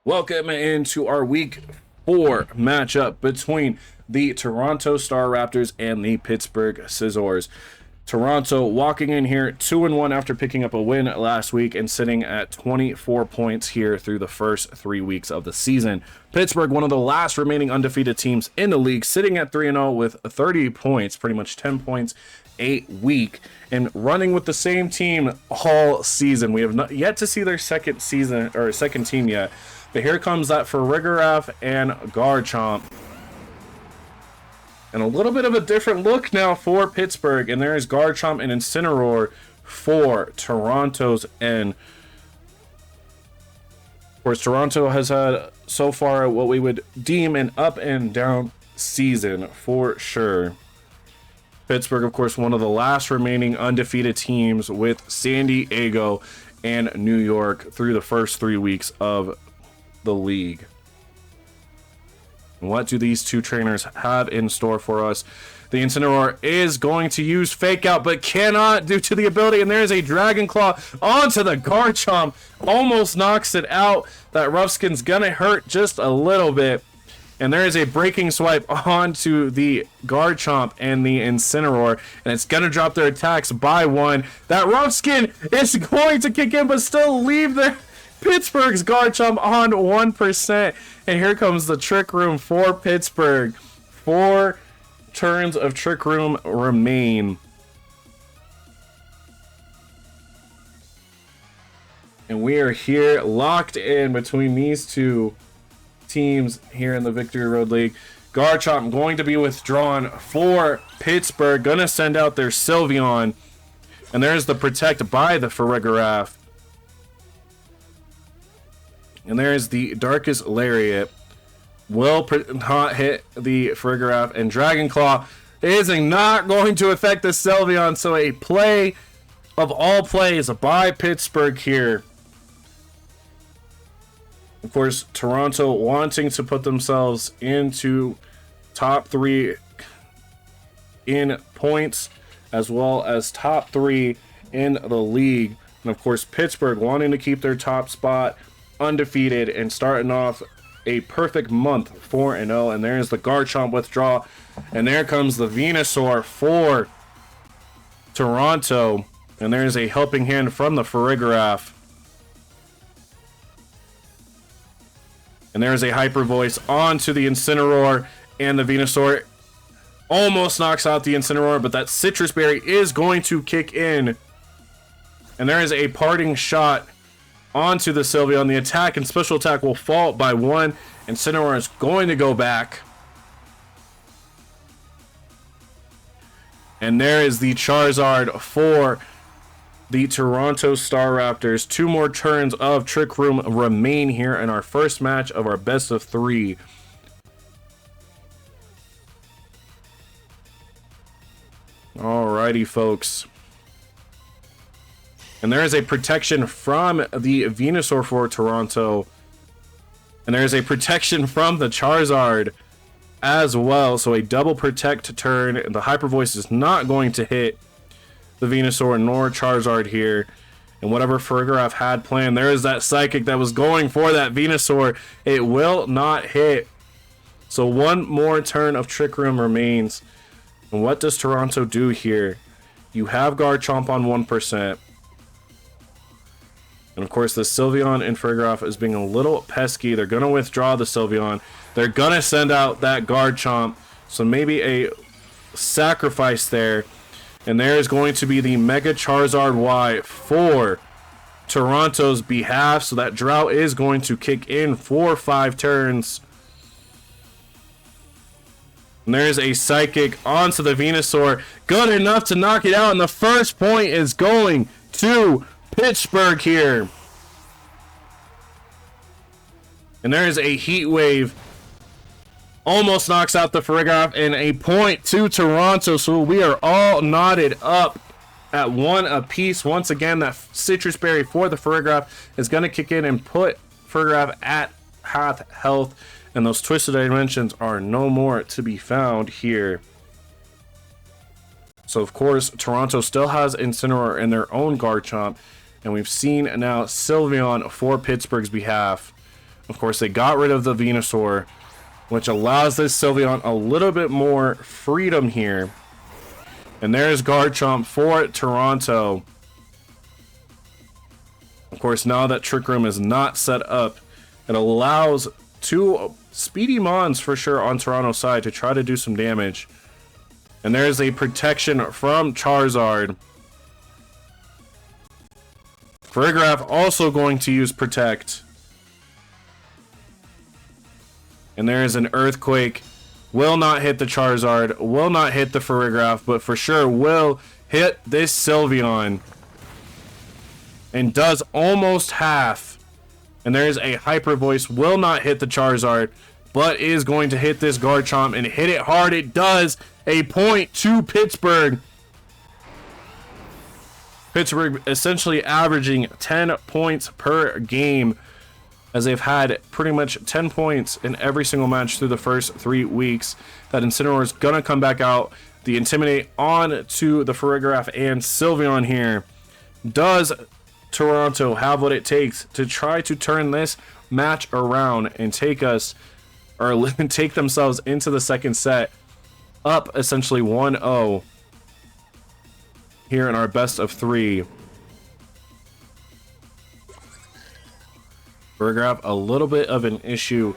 Welcome into our week 4 matchup between the Toronto Staraptors and the Pittsburgh Scizors. Toronto walking in here 2-1 after picking up a win last week and sitting at 24 points here through the first 3 weeks of the season. Pittsburgh, one of the last remaining undefeated teams in the league, sitting at 3-0 with 30 points, pretty much 10 points a week, and running with the same team all season. We have not yet to see their second team yet. But here comes that Farigarath and Garchomp. And a little bit of a different look now for Pittsburgh. And there is Garchomp and Incineroar for Toronto's end. Of course, Toronto has had so far what we would deem an up and down season for sure. Pittsburgh, of course, one of the last remaining undefeated teams with San Diego and New York through the first 3 weeks of the league. What do these two trainers have in store for us? The Incineroar is going to use Fake Out, but cannot due to the ability, and there's a Dragon Claw onto the Garchomp. Almost knocks it out. That Rough Skin's gonna hurt just a little bit. And there is a Breaking Swipe onto the Garchomp and the Incineroar, and it's gonna drop their attacks by 1. That Rough Skin is going to kick in, but still leave their Pittsburgh's Garchomp on 1%. And here comes the Trick Room for Pittsburgh. 4 turns of Trick Room remain. And we are here locked in between these two teams here in the Victory Road League. Garchomp going to be withdrawn for Pittsburgh. Gonna send out their Sylveon. And there's the Protect by the Farigarath. And there's the Darkest Lariat. Will not hit the Farigarath. And Dragon Claw is not going to affect the Sylveon. So a play of all plays by Pittsburgh here. Of course, Toronto wanting to put themselves into top 3 in points, as well as top 3 in the league. And of course, Pittsburgh wanting to keep their top spot undefeated and starting off a perfect month 4-0. And there's the Garchomp withdraw, and there comes the Venusaur for Toronto, and there's a helping hand from the Farigarath, and there's a Hyper Voice onto the Incineroar, and the Venusaur almost knocks out the Incineroar, but that Citrus Berry is going to kick in, and there is a Parting Shot onto the Sylveon. The attack and special attack will fall by 1. Incineroar is going to go back. And there is the Charizard for the Toronto Staraptors. 2 more turns of Trick Room remain here in our first match of our best of 3. Alrighty, folks. And there is a protection from the Venusaur for Toronto. And there is a protection from the Charizard as well. So a double protect turn. The Hyper Voice is not going to hit the Venusaur nor Charizard here. And whatever Farigarath had planned, there is that Psychic that was going for that Venusaur. It will not hit. So 1 more turn of Trick Room remains. And what does Toronto do here? You have Garchomp on 1%. And of course, the Sylveon and Farigarath is being a little pesky. They're going to withdraw the Sylveon. They're going to send out that Garchomp. So maybe a sacrifice there. And there is going to be the Mega Charizard Y for Toronto's behalf. So that drought is going to kick in for 5 turns. And there's a Psychic onto the Venusaur. Good enough to knock it out. And the first point is going to Pittsburgh here. And there is a Heat Wave. Almost knocks out the Farigarath, and a point to Toronto. So we are all knotted up at 1 apiece. Once again, that Citrus Berry for the Farigarath is going to kick in and put Farigarath at half health. And those Twisted Dimensions are no more to be found here. So, of course, Toronto still has Incineroar in their own Garchomp. And we've seen now Sylveon for Pittsburgh's behalf. Of course, they got rid of the Venusaur, which allows this Sylveon a little bit more freedom here. And there's Garchomp for Toronto. Of course, now that Trick Room is not set up, it allows two speedy Mons for sure on Toronto's side to try to do some damage. And there's a protection from Charizard. Farigiraf also going to use Protect. And there is an Earthquake. Will not hit the Charizard, will not hit the Farigiraf, but for sure will hit this Sylveon. And does almost half. And there's a Hyper Voice, will not hit the Charizard, but is going to hit this Garchomp and hit it hard. It does. A point to Pittsburgh. Pittsburgh essentially averaging 10 points per game, as they've had pretty much 10 points in every single match through the first 3 weeks. That Incineroar is going to come back out. The Intimidate on to the Farigiraf and Sylveon here. Does Toronto have what it takes to try to turn this match around and take us, or take themselves into the second set, up essentially 1-0 here in our best of 3? Farigiraf, a little bit of an issue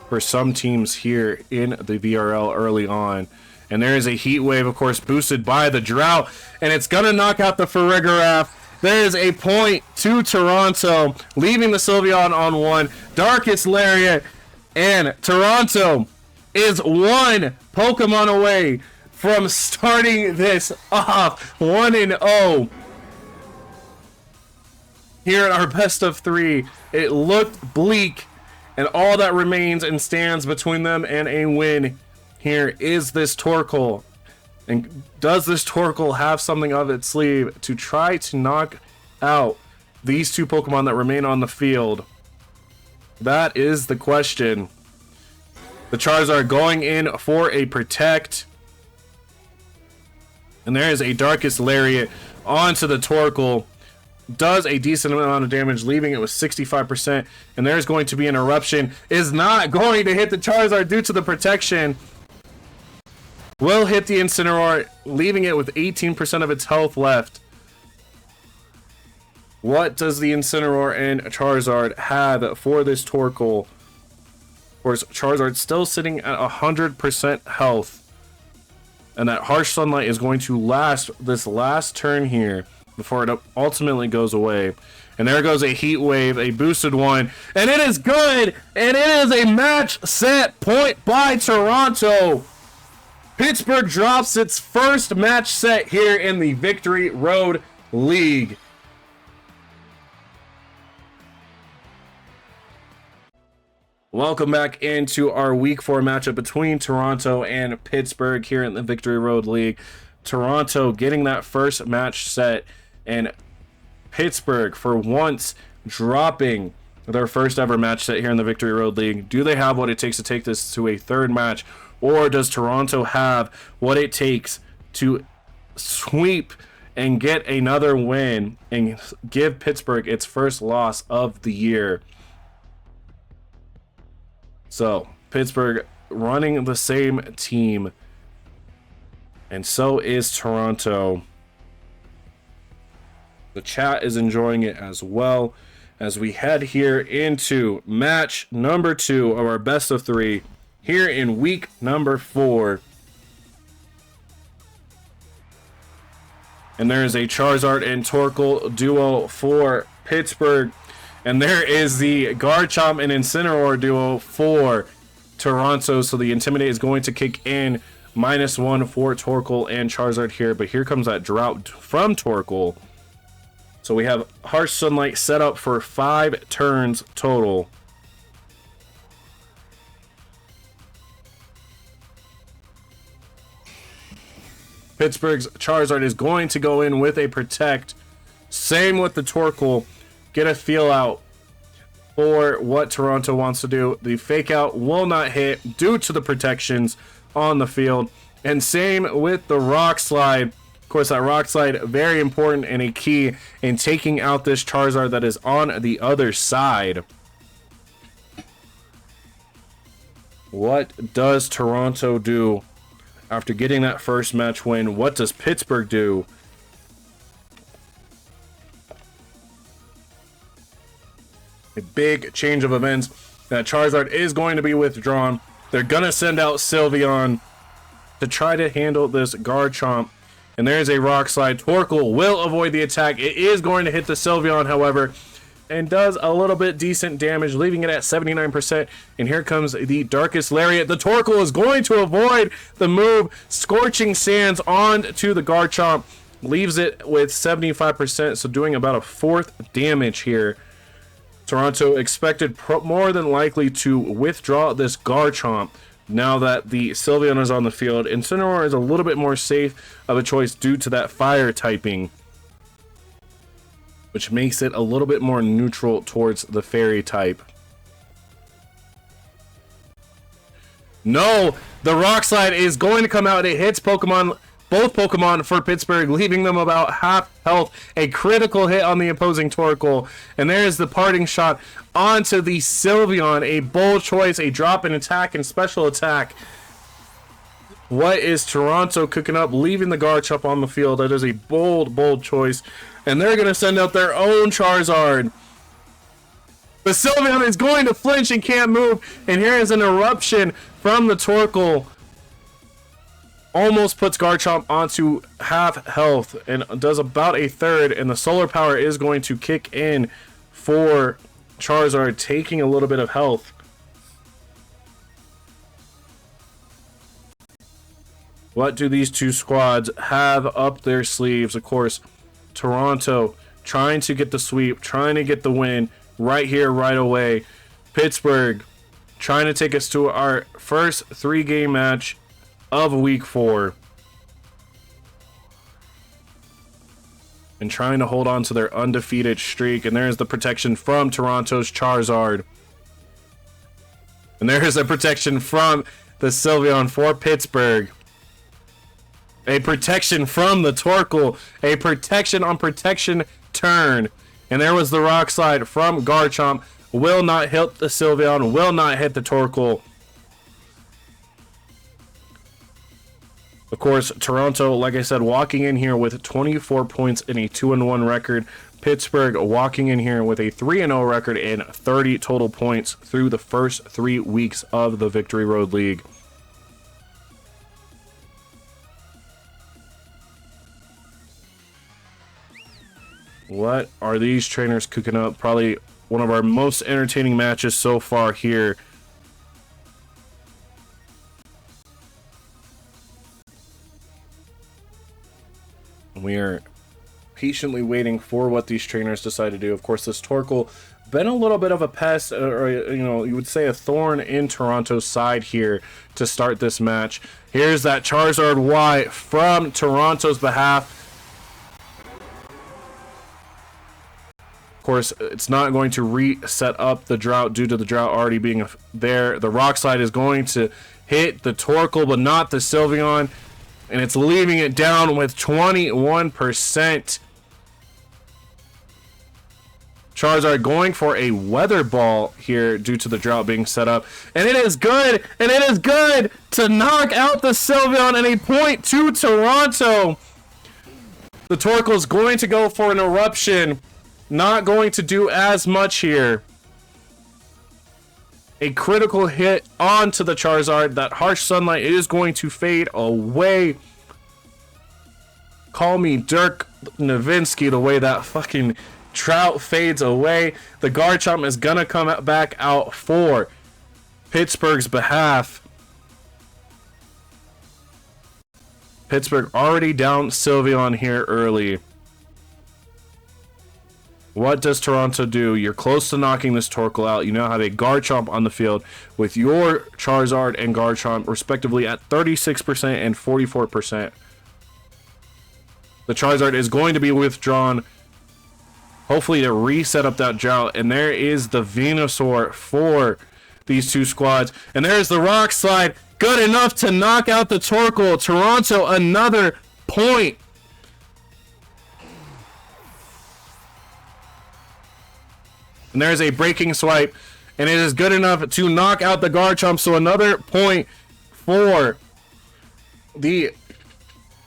for some teams here in the VRL early on. And there is a Heat Wave, of course, boosted by the Drought, and it's going to knock out the Farigiraf. There is a point to Toronto, leaving the Sylveon on 1. Darkest Lariat, and Toronto is 1 Pokemon away from starting this off 1-0. Here in our best of 3, it looked bleak, and all that remains and stands between them and a win here is this Torkoal. And does this Torkoal have something up its sleeve to try to knock out these 2 Pokemon that remain on the field? That is the question. The Charizard going in for a Protect. And there is a Darkest Lariat onto the Torkoal. Does a decent amount of damage, leaving it with 65%. And there's going to be an Eruption. Is not going to hit the Charizard due to the protection. Will hit the Incineroar, leaving it with 18% of its health left. What does the Incineroar and Charizard have for this Torkoal? Of course, Charizard still sitting at 100% health. And that Harsh Sunlight is going to last this last turn here before it ultimately goes away. And there goes a Heat Wave, a boosted one. And it is good! And it is a match set point by Toronto. Pittsburgh drops its first match set here in the Victory Road League. Welcome back into our Week 4 matchup between Toronto and Pittsburgh here in the Victory Road League. Toronto getting that first match set, and Pittsburgh, for once, dropping their first ever match set here in the Victory Road League. Do they have what it takes to take this to a third match, or does Toronto have what it takes to sweep and get another win and give Pittsburgh its first loss of the year? So, Pittsburgh running the same team, and so is Toronto. The chat is enjoying it as well as we head here into match number 2 of our best of 3 here in week number 4. And there is a Charizard and Torkoal duo for Pittsburgh. And there is the Garchomp and Incineroar duo for Toronto. So the Intimidate is going to kick in. -1 for Torkoal and Charizard here. But here comes that Drought from Torkoal. So we have Harsh Sunlight set up for 5 turns total. Pittsburgh's Charizard is going to go in with a Protect. Same with the Torkoal. Get a feel out for what Toronto wants to do. The Fake Out will not hit due to the protections on the field. And same with the Rock Slide. Of course, that Rock Slide, very important and a key in taking out this Charizard that is on the other side. What does Toronto do after getting that first match win? What does Pittsburgh do? A big change of events. That Charizard is going to be withdrawn. They're going to send out Sylveon to try to handle this Garchomp. And there's a Rock Slide. Torkoal will avoid the attack. It is going to hit the Sylveon, however, and does a little bit decent damage, leaving it at 79%. And here comes the Darkest Lariat. The Torkoal is going to avoid the move. Scorching Sands on to the Garchomp. Leaves it with 75%, so doing about a fourth damage here. Toronto expected more than likely to withdraw this Garchomp now that the Sylveon is on the field. Incineroar is a little bit more safe of a choice due to that fire typing, which makes it a little bit more neutral towards the fairy type. No, the Rock Slide is going to come out. It hits Pokemon, both Pokemon for Pittsburgh, leaving them about half health. A critical hit on the opposing Torkoal. And there's the parting shot onto the Sylveon. A bold choice, a drop in attack and special attack. What is Toronto cooking up, leaving the Garchomp on the field? That is a bold, bold choice. And they're going to send out their own Charizard. The Sylveon is going to flinch and can't move. And here is an eruption from the Torkoal. Almost puts Garchomp onto half health and does about a third. And the solar power is going to kick in for Charizard, taking a little bit of health. What do these two squads have up their sleeves? Of course, Toronto trying to get the sweep, trying to get the win right here, right away. Pittsburgh trying to take us to our first 3-game match of week 4. And trying to hold on to their undefeated streak. And there's the protection from Toronto's Charizard. And there's a protection from the Sylveon for Pittsburgh. A protection from the Torkoal. A protection on protection turn. And there was the Rock Slide from Garchomp. Will not hit the Sylveon. Will not hit the Torkoal. Of course, Toronto, like I said, walking in here with 24 points and a 2-1 record. Pittsburgh walking in here with a 3-0 record and 30 total points through the first 3 weeks of the Victory Road League. What are these trainers cooking up? Probably one of our most entertaining matches so far here. We are patiently waiting for what these trainers decide to do. Of course, this Torkoal been a little bit of a pest, or you know, you would say a thorn in Toronto's side here to start this match. Here's that Charizard Y from Toronto's behalf. Of course, it's not going to reset up the drought due to the drought already being there. The Rock Slide is going to hit the Torkoal, but not the Sylveon. And it's leaving it down with 21%. Charizard going for a Weather Ball here due to the drought being set up. And it is good! And it is good to knock out the Sylveon and a point to Toronto. The Torkoal is going to go for an Eruption. Not going to do as much here. A critical hit onto the Charizard. That Harsh Sunlight is going to fade away. Call me Dirk Nowitzki the way that fucking drought fades away. The Garchomp is going to come back out for Pittsburgh's behalf. Pittsburgh already down Sylveon here early. What does Toronto do? You're close to knocking this Torkoal out. You now have a Garchomp on the field with your Charizard and Garchomp respectively at 36% and 44%. The Charizard is going to be withdrawn, hopefully to reset up that drought. And there is the Venusaur for these two squads. And there's the Rock Slide. Good enough to knock out the Torkoal. Toronto, another point. And there's a Breaking Swipe. and it is good enough to knock out the Garchomp. So another point for the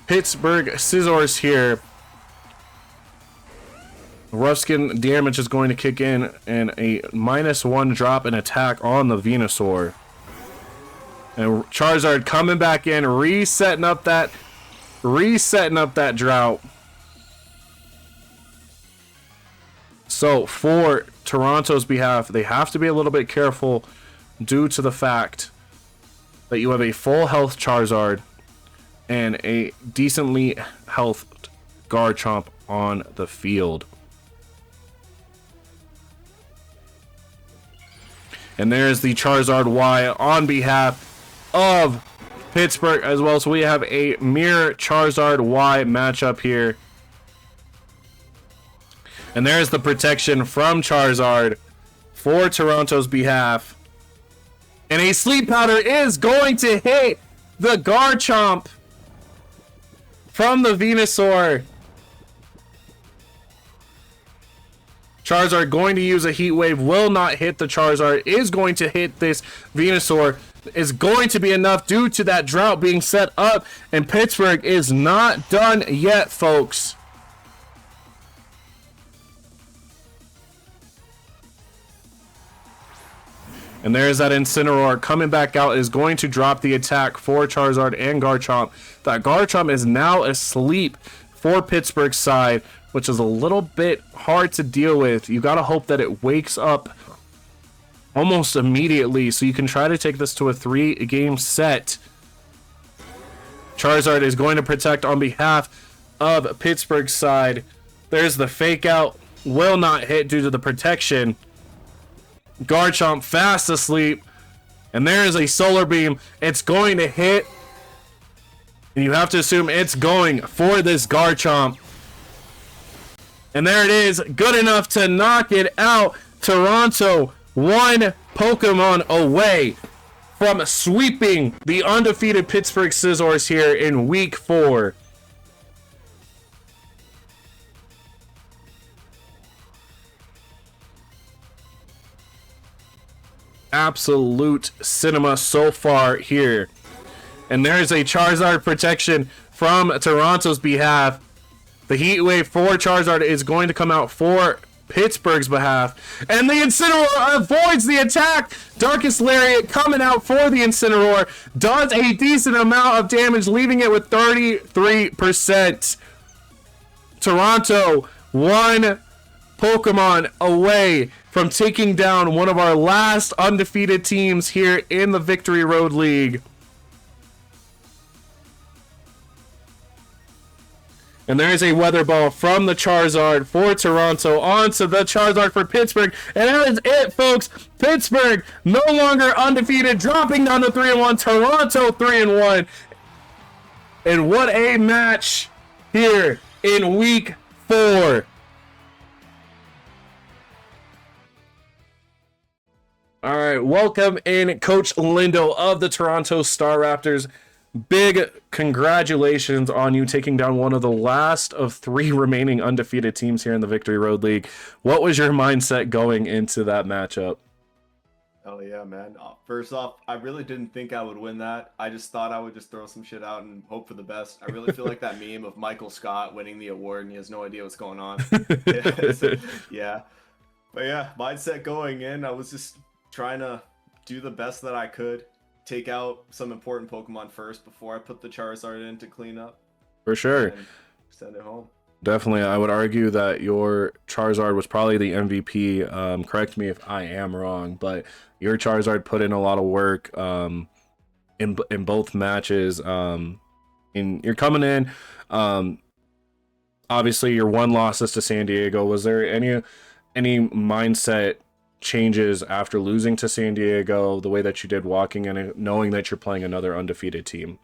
Pittsburgh Scizors here. Rough Skin damage is going to kick in, and a -1 drop in attack on the Venusaur. And Charizard coming back in, resetting up that drought. So for Toronto's behalf, they have to be a little bit careful due to the fact that you have a full health Charizard and a decently healthed Garchomp on the field. And there's the Charizard Y on behalf of Pittsburgh as well. So we have a mirror Charizard Y matchup here. And there's the protection from Charizard for Toronto's behalf. And a Sleep Powder is going to hit the Garchomp from the Venusaur. Charizard going to use a Heat Wave, will not hit the Charizard, is going to hit this Venusaur, is going to be enough due to that drought being set up, and Pittsburgh is not done yet, folks. And there's that Incineroar coming back out, is going to drop the attack for Charizard and Garchomp. That Garchomp is now asleep for Pittsburgh's side, which is a little bit hard to deal with. You gotta hope that it wakes up almost immediately so you can try to take this to a 3-game set. Charizard is going to protect on behalf of Pittsburgh's side. There's the fake out, will not hit due to the protection. Garchomp fast asleep, and there is a Solar Beam. It's going to hit, and you have to assume it's going for this Garchomp. And there it is, good enough to knock it out. Toronto, one Pokemon away from sweeping the undefeated Pittsburgh Scizors here in Week 4. Absolute cinema so far here. And there's a Charizard protection from Toronto's behalf. The Heat Wave for Charizard is going to come out for Pittsburgh's behalf. And the Incineroar avoids the attack. Darkest Lariat coming out for the Incineroar. Does a decent amount of damage, leaving it with 33%. Toronto, one Pokemon away from taking down one of our last undefeated teams here in the Victory Road League. And there is a Weather Ball from the Charizard for Toronto onto the Charizard for Pittsburgh. And that is it, folks. Pittsburgh no longer undefeated, dropping down to 3-1. Toronto 3-1. And what a match here in Week 4. All right, welcome in Coach Lindo of the Toronto Staraptors. Big congratulations on you taking down one of the last of 3 remaining undefeated teams here in the Victory Road League. What was your mindset going into that matchup? Oh yeah, man. First off, I really didn't think I would win that. I just thought I would just throw some shit out and hope for the best. I really feel like that meme of Michael Scott winning the award and he has no idea what's going on. Yeah. But yeah, mindset going in, I was just trying to do the best that I could. Take out some important Pokemon first before I put the Charizard in to clean up. For sure. And send it home. Definitely. I would argue that your Charizard was probably the MVP. Correct me if I am wrong, but your Charizard put in a lot of work in both matches. You're coming in. Obviously, your one losses to San Diego. Was there any mindset changes after losing to San Diego, the way that you did walking in and knowing that you're playing another undefeated team?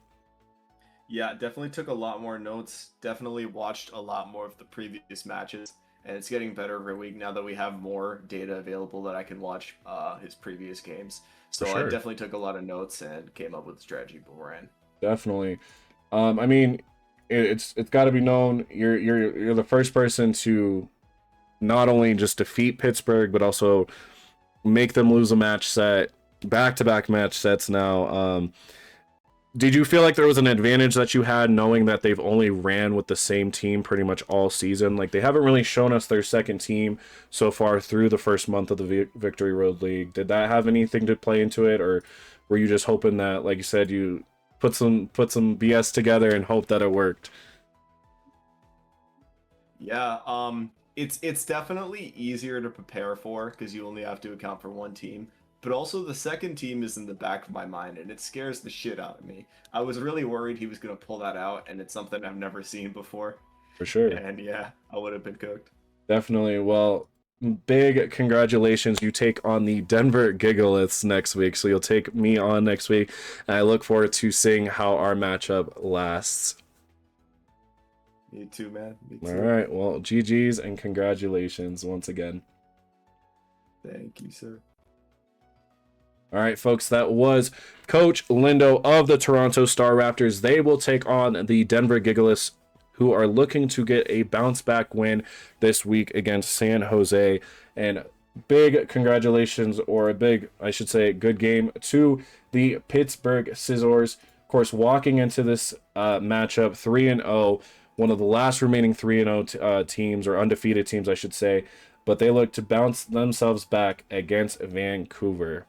Yeah, definitely took a lot more notes. Definitely watched a lot more of the previous matches, and it's getting better every week now that we have more data available that I can watch his previous games. So sure. I definitely took a lot of notes and came up with the strategy beforehand. Definitely. I mean, it's got to be known you're the first person to not only just defeat Pittsburgh, but also make them lose a match set, back-to-back match sets now. Did you feel like there was an advantage that you had knowing that they've only ran with the same team pretty much all season? Like, they haven't really shown us their second team so far through the first month of the Victory Road League. Did that have anything to play into it, or were you just hoping that, like you said, you put some BS together and hope that it worked? Yeah, it's definitely easier to prepare for because you only have to account for one team. But also the second team is in the back of my mind and it scares the shit out of me. I was really worried he was gonna pull that out, and it's something I've never seen before. For sure. And yeah, I would have been cooked. Definitely. Well, big congratulations. You take on the Denver Gigaliths next week. So you'll take me on next week. And I look forward to seeing how our matchup lasts. Me too, man. Me too. All right. Well, GG's and congratulations once again. Thank you, sir. All right, folks, that was Coach Lindo of the Toronto Staraptors. They will take on the Denver Gigaliths, who are looking to get a bounce-back win this week against San Jose. And big congratulations, or a big, I should say, good game to the Pittsburgh Scizors. Of course, walking into this matchup 3-0, one of the last remaining 3-0 teams, or undefeated teams, I should say. But they look to bounce themselves back against Vancouver.